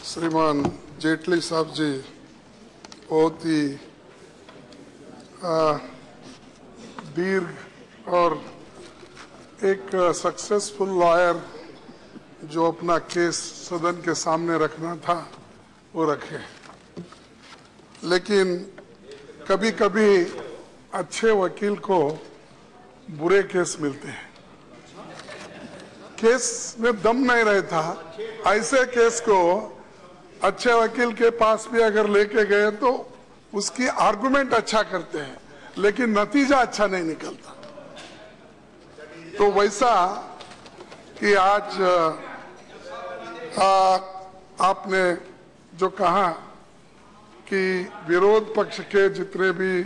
श्रीमान जेटली साहब जी बहुत ही दीर्घ और एक सक्सेसफुल लॉयर जो अपना केस सदन के सामने रखना था वो रखे, लेकिन कभी कभी अच्छे वकील को बुरे केस मिलते हैं। केस में दम नहीं रहता, ऐसे केस को अच्छे वकील के पास भी अगर लेके गए तो उसकी आर्गुमेंट अच्छा करते हैं, लेकिन नतीजा अच्छा नहीं निकलता। तो वैसा कि आज आपने जो कहा कि विरोध पक्ष के जितने भी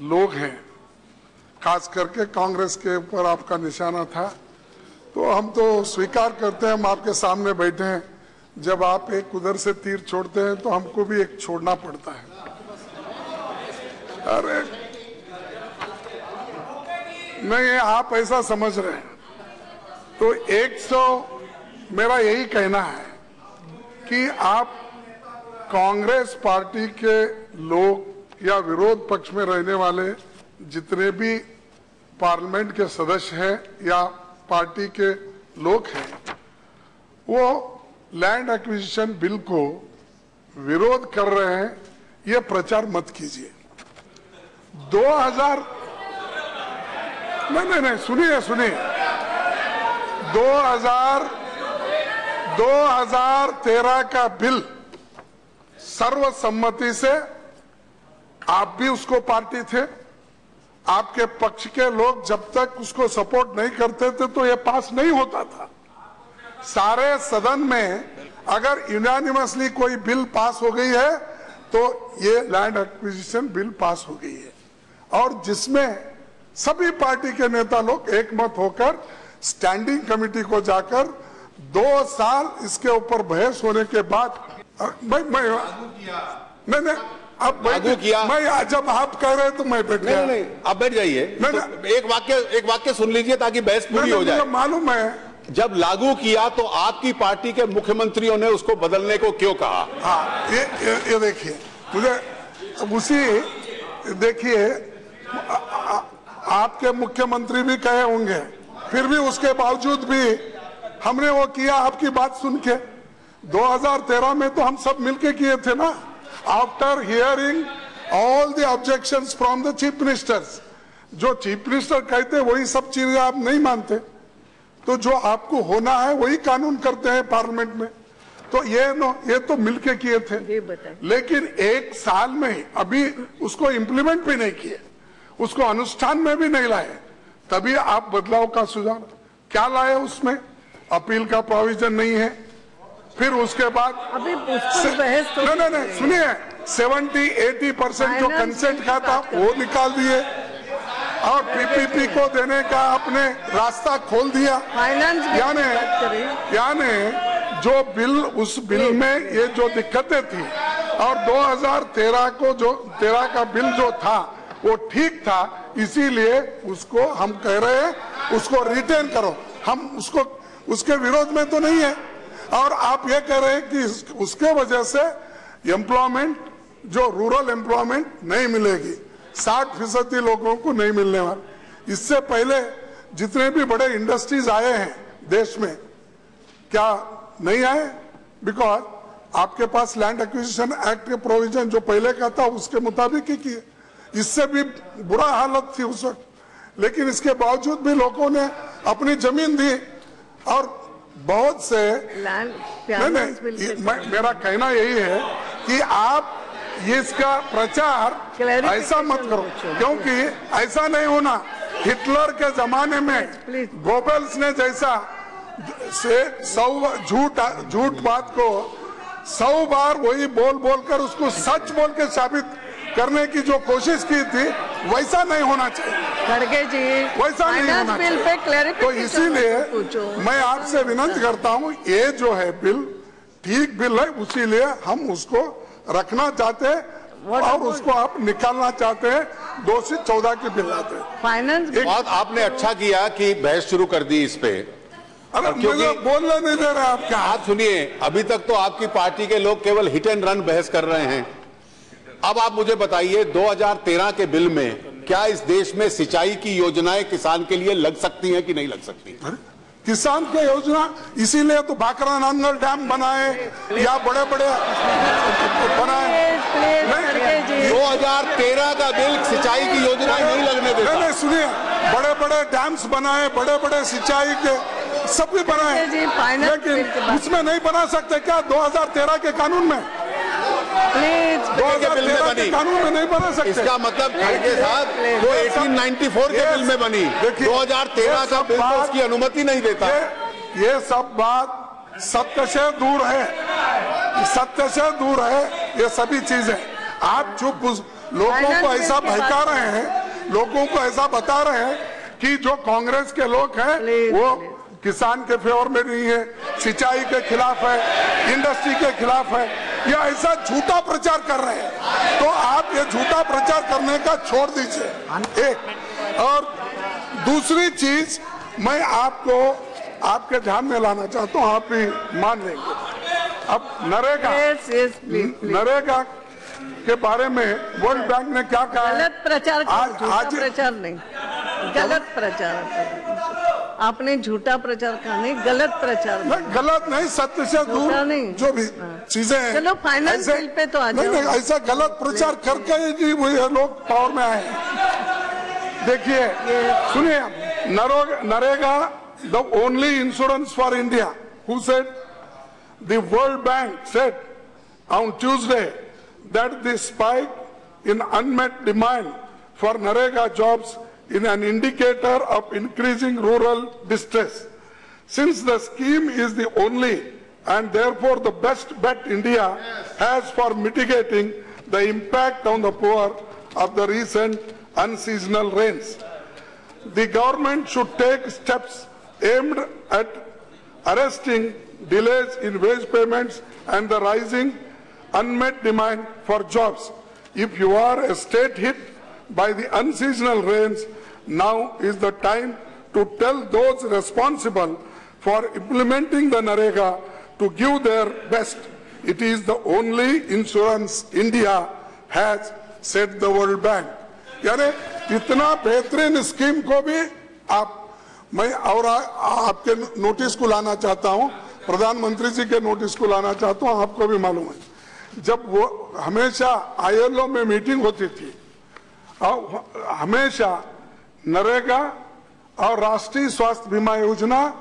लोग हैं, खास करके कांग्रेस के ऊपर आपका निशाना था, तो हम तो स्वीकार करते हैं, हम आपके सामने बैठे हैं। जब आप एक उधर से तीर छोड़ते हैं तो हमको भी एक छोड़ना पड़ता है। अरे नहीं, आप ऐसा समझ रहे हैं तो मेरा यही कहना है कि आप कांग्रेस पार्टी के लोग या विरोध पक्ष में रहने वाले जितने भी पार्लियामेंट के सदस्य हैं या पार्टी के लोग हैं, वो लैंड एक्विजिशन बिल को विरोध कर रहे हैं, ये प्रचार मत कीजिए। 2000 नहीं सुनिए 2013 का बिल सर्वसम्मति से, आप भी उसको पार्टी थे, आपके पक्ष के लोग जब तक उसको सपोर्ट नहीं करते थे तो ये पास नहीं होता था। सारे सदन में अगर यूनानिमसली कोई बिल पास हो गई है तो ये लैंड एक्विजिशन बिल पास हो गई है, और जिसमें सभी पार्टी के नेता लोग एकमत होकर स्टैंडिंग कमेटी को जाकर 2 साल इसके ऊपर बहस होने के बाद नहीं अब मैं जब आप कह रहे तो मैं बैठ गया। नहीं आप बैठ जाइए। तो एक वाक्य सुन लीजिए ताकि बहस पूरी हो जाए। मालूम है जब लागू किया तो आपकी पार्टी के मुख्यमंत्रियों ने उसको बदलने को क्यों कहा? हाँ, ये देखिए, मुझे देखिए, आपके मुख्यमंत्री भी कहे होंगे, फिर भी उसके बावजूद भी हमने वो किया आपकी बात सुन के। 2013 में तो हम सब मिलके किए थे ना, after hearing all the objections from the chief ministers. जो चीफ मिनिस्टर कहते वही सब चीजें आप नहीं मानते, तो जो आपको होना है वही कानून करते हैं पार्लियामेंट में। तो ये तो मिलके किए थे, लेकिन 1 साल में ही अभी उसको इम्प्लीमेंट भी नहीं किए, उसको अनुष्ठान में भी नहीं लाए, तभी आप बदलाव का सुझाव क्या लाए? उसमें अपील का प्रोविजन नहीं है। फिर उसके बाद अभी बहस तो नहीं सुनिए, 70-80% जो कंसेंट का था वो निकाल दिए, और पीपीपी को देने का आपने रास्ता खोल दिया। यानी जो बिल, उस बिल में ये जो दिक्कतें थी, और 2013 का बिल जो था वो ठीक था, इसीलिए उसको हम कह रहे हैं उसको रिटेन करो। हम उसके विरोध में तो नहीं है, और आप ये कह रहे हैं कि उसके वजह से एम्प्लॉयमेंट, जो रूरल एम्प्लॉयमेंट नहीं मिलेगी, 60% लोगों को नहीं मिलने वाला। इससे पहले जितने भी बड़े इंडस्ट्रीज आए हैं देश में, क्या नहीं आए? बिकॉज आपके पास लैंड एक्विजिशन एक्ट के प्रोविजन जो पहले का था उसके मुताबिक ही किए। इससे भी बुरा हालत थी उस वक्त, लेकिन इसके बावजूद भी लोगों ने अपनी जमीन दी। और बहुत से मेरा कहना यही है कि आप इसका प्रचार ऐसा मत करो, क्योंकि ऐसा नहीं होना। हिटलर के जमाने में गोबेल्स ने जैसा से 100 झूठ बात को 100 बार वही बोल कर उसको सच बोल के साबित करने की जो कोशिश की थी, वैसा नहीं होना चाहिए। खड़गे जी, वैसा नहीं होना चाहिए। तो इसीलिए मैं आपसे विनती करता हूँ, ये जो है बिल ठीक बिल है, उसीलिए हम उसको रखना चाहते हैं और उसको आप निकालना चाहते हैं। 2 से 14 की बिल लाते हैं। फाइनेंस बात आपने अच्छा किया कि बहस शुरू कर दी इस पे, अरे मुझे बोलने नहीं दे रहे आपका। आप सुनिए, अभी तक तो आपकी पार्टी के लोग केवल हिट एंड रन बहस कर रहे हैं। अब आप मुझे बताइए, 2013 के बिल में क्या इस देश में सिंचाई की योजनाएं किसान के लिए लग सकती हैं कि नहीं लग सकती? किसान की योजना इसीलिए तो भाखरा नांगल डैम बनाए या बड़े बड़े बनाए। 2013 का बिल सिंचाई की योजनाएं नहीं लगने देता। नहीं सुनिए, बड़े बड़े डैम्स बनाए, बड़े बड़े सिंचाई के सब भी बनाए, लेकिन उसमें नहीं बना सकते क्या 2013 के कानून में? 2013 के कानून में नहीं बना सकते। इसका मतलब खड़गे साहब वो 1894 के बिल में बनी, 2013 का बिल तो उसकी अनुमति नहीं देता। ये सब बात सत्य से दूर है, सत्य से दूर है ये सभी चीजें। आप चुप लोगों को ऐसा बहका रहे हैं, लोगों को ऐसा बता रहे हैं कि जो कांग्रेस के लोग हैं वो किसान के फेवर में नहीं है, सिंचाई के खिलाफ है, इंडस्ट्री के खिलाफ है, या ऐसा झूठा प्रचार कर रहे हैं। तो आप ये झूठा प्रचार करने का छोड़ दीजिए। एक और दूसरी चीज मैं आपको आपके ध्यान में लाना चाहता हूँ, आप भी मान लेंगे। अब नरेगा के बारे में वर्ल्ड बैंक ने क्या कहा? गलत प्रचार, आज प्रचार नहीं, गलत प्रचार। आपने झूठा प्रचार कहा, नहीं गलत प्रचार। गलत नहीं, सत्य से दूर जो भी चीजें हैं। चलो फाइनेंस बिल पे तो आ जाओ। नहीं, ऐसा गलत प्रचार करके ही ये लोग पावर में आए। देखिए सुनिए, NREGA the only insurance for India, who said the world bank said on Tuesday that the spike in unmet demand for Narega jobs is an indicator of increasing rural distress. Since the scheme is the only and therefore the best bet India has for mitigating the impact on the poor of the recent unseasonal rains, the government should take steps aimed at arresting delays in wage payments and the rising unmet demand for jobs. If you are a state hit by the unseasonal rains, now is the time to tell those responsible for implementing the Narega to give their best. It is the only insurance India has, said the World Bank. यानी इतना बेहतरीन scheme को भी मैं और आपके notice को लाना चाहता हूं, प्रधानमंत्री जी के नोटिस को लाना चाहता हूं। आपको भी मालूम है, जब वो हमेशा ILO में मीटिंग होती थी और हमेशा नरेगा और राष्ट्रीय स्वास्थ्य बीमा योजना,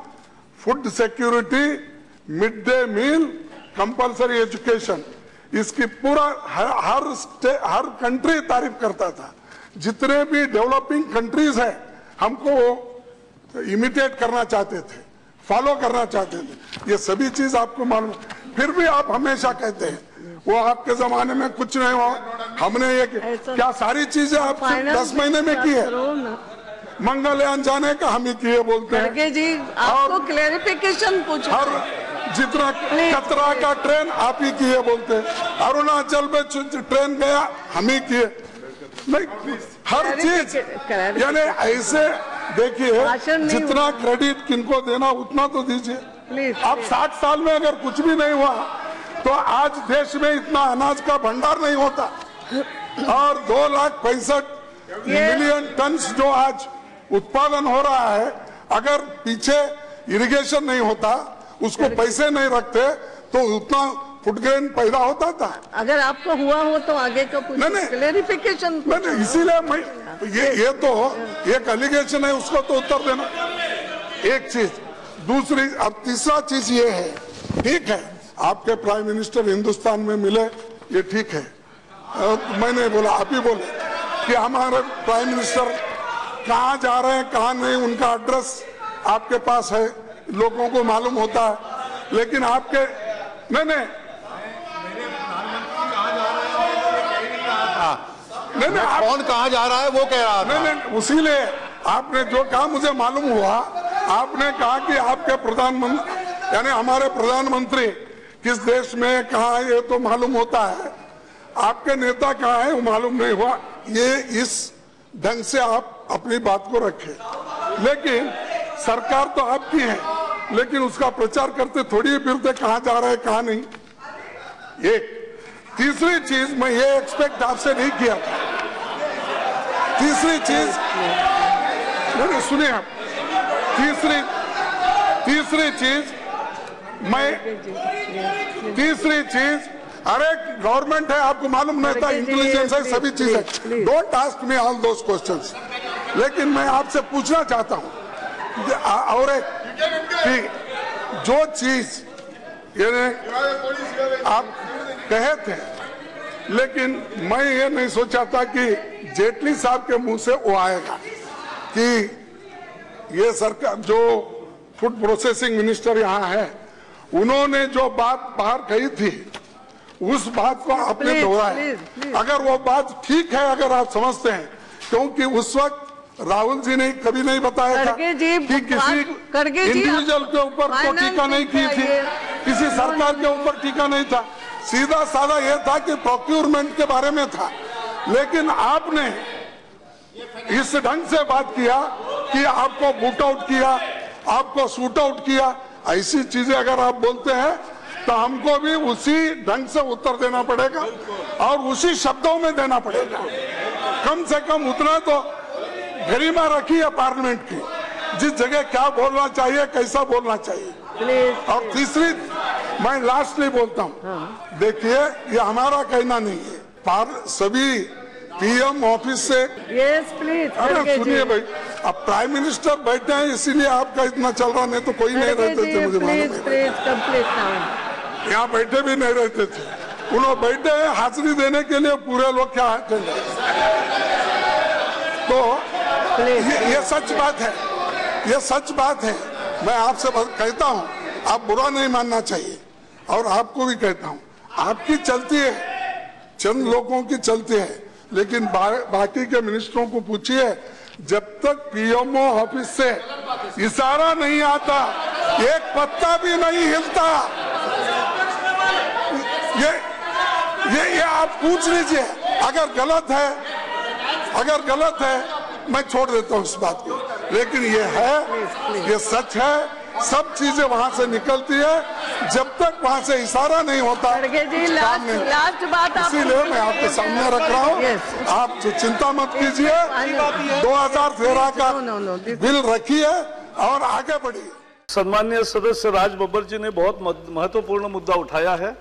food security, mid day meal, compulsory education, इसकी पूरा हर कंट्री तारीफ करता था। जितने भी डेवलपिंग कंट्रीज हैं हमको वो इमिटेट करना चाहते थे, फॉलो करना चाहते थे। ये सभी चीज आपको मालूम, फिर भी आप हमेशा कहते हैं वो आपके जमाने में कुछ नहीं हुआ, हमने ये क्या सारी चीजें आप 10 महीने में की है। मंगलयान जाने का हम ही किए बोलते हैं जी, आपको क्लैरिफिकेशन पूछो। हर जितना कतरा का ट्रेन आप ही किए बोलते हैं, अरुणाचल में ट्रेन गया हम ही किए। नहीं, हर चीज यानी ऐसे देखिए, जितना क्रेडिट किनको देना उतना तो दीजिए। आप 60 साल में अगर कुछ भी नहीं हुआ तो आज देश में इतना अनाज का भंडार नहीं होता, और 2,65,000 टन जो आज उत्पादन हो रहा है, अगर पीछे इरिगेशन नहीं होता, उसको पैसे नहीं रखते तो उतना फूड ग्रेन पैदा होता था। अगर आपको हुआ हो तो आगे का क्लैरिफिकेशन। नहीं, इसीलिए मैं ये तो एक एलिगेशन है, उसको तो उत्तर देना एक चीज। दूसरी, अब तीसरा चीज ये है, ठीक है आपके प्राइम मिनिस्टर हिंदुस्तान में मिले, ये ठीक है। मैंने बोला, आप ही बोले कि हमारे प्राइम मिनिस्टर कहाँ जा रहे हैं कहाँ नहीं, उनका एड्रेस आपके पास है, लोगों को मालूम होता है। लेकिन आपके नहीं कौन कहाँ जा रहा है वो कह रहा था। नहीं, उसीलिए आपने जो कहा मुझे मालूम हुआ। आपने कहा कि आपके प्रधानमंत्री यानी हमारे प्रधानमंत्री किस देश में कहा है ये तो मालूम होता है, आपके नेता कहाँ है वो मालूम नहीं हुआ। ये इस ढंग से आप अपनी बात को रखें, लेकिन सरकार तो आपकी है, लेकिन उसका प्रचार करते थोड़ी फिरते कहां जा रहे हैं कहां नहीं। एक तीसरी चीज मैं ये एक्सपेक्ट आपसे नहीं किया था। तीसरी चीज सुनिए आप, तीसरी चीज अरे गवर्नमेंट है, आपको मालूम नहीं था, इंटेलिजेंस है, सभी चीज है। Don't ask me all those questions. लेकिन मैं आपसे पूछना चाहता हूं और एक कि जो चीज आप कहे थे, लेकिन मैं ये नहीं सोचा था कि जेटली साहब के मुंह से वो आएगा कि ये सरकार जो फूड प्रोसेसिंग मिनिस्टर यहाँ है, उन्होंने जो बात बाहर कही थी उस बात को आपने दोहराया। अगर वो बात ठीक है, अगर आप समझते हैं, क्योंकि उस वक्त राहुल जी ने कभी नहीं बताया था कि किसी इंडिविजुअल के ऊपर तो टीका नहीं की थी, किसी सरकार के ऊपर टीका नहीं था, सीधा साधा ये था कि प्रोक्यूरमेंट के बारे में था। लेकिन आपने इस ढंग से बात किया कि आपको बूट आउट किया, आपको शूट आउट किया। ऐसी चीजें अगर आप बोलते हैं तो हमको भी उसी ढंग से उत्तर देना पड़ेगा और उसी शब्दों में देना पड़ेगा। कम से कम उतना तो गरिमा रखी है पार्लियामेंट की, जिस जगह क्या बोलना चाहिए, कैसा बोलना चाहिए। और तीसरी, मैं लास्टली बोलता हूँ, देखिए ये हमारा कहना नहीं है, सभी पीएम ऑफिस से। Yes please. अरे सुनिए भाई, अब प्राइम मिनिस्टर बैठे हैं इसीलिए आपका इतना चल रहा, नहीं तो कोई नहीं रहते थे, मुझे मालूम है। यहाँ बैठे भी नहीं रहते थे, उन्होंने बैठे हैं हाजिरी देने के लिए, पूरे लोग क्या चले। तो ये सच बात है, ये सच बात है। मैं आपसे कहता हूँ, आप बुरा नहीं मानना चाहिए, और आपको भी कहता हूँ, आपकी चलती है, चंद लोगों की चलती है, लेकिन बाकी के मिनिस्टरों को पूछिए, जब तक पीएमओ ऑफिस से इशारा नहीं आता, एक पत्ता भी नहीं हिलता। ये आप पूछ लीजिए। अगर गलत है मैं छोड़ देता हूँ इस बात को, लेकिन ये है, ये सच है, सब चीजें वहाँ से निकलती है, जब तक वहाँ से इशारा नहीं होता लास्ट बात इसीलिए मैं आपके सामने रख रहा हूँ। आप चिंता मत कीजिए, 2013 का बिल रखिए और आगे बढ़िए। सम्मानीय सदस्य राज बब्बर जी ने बहुत महत्वपूर्ण मुद्दा उठाया है,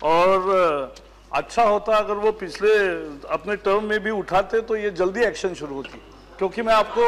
और अच्छा होता अगर वो पिछले अपने टर्म में भी उठाते तो ये जल्दी एक्शन शुरू होती, क्योंकि मैं आपको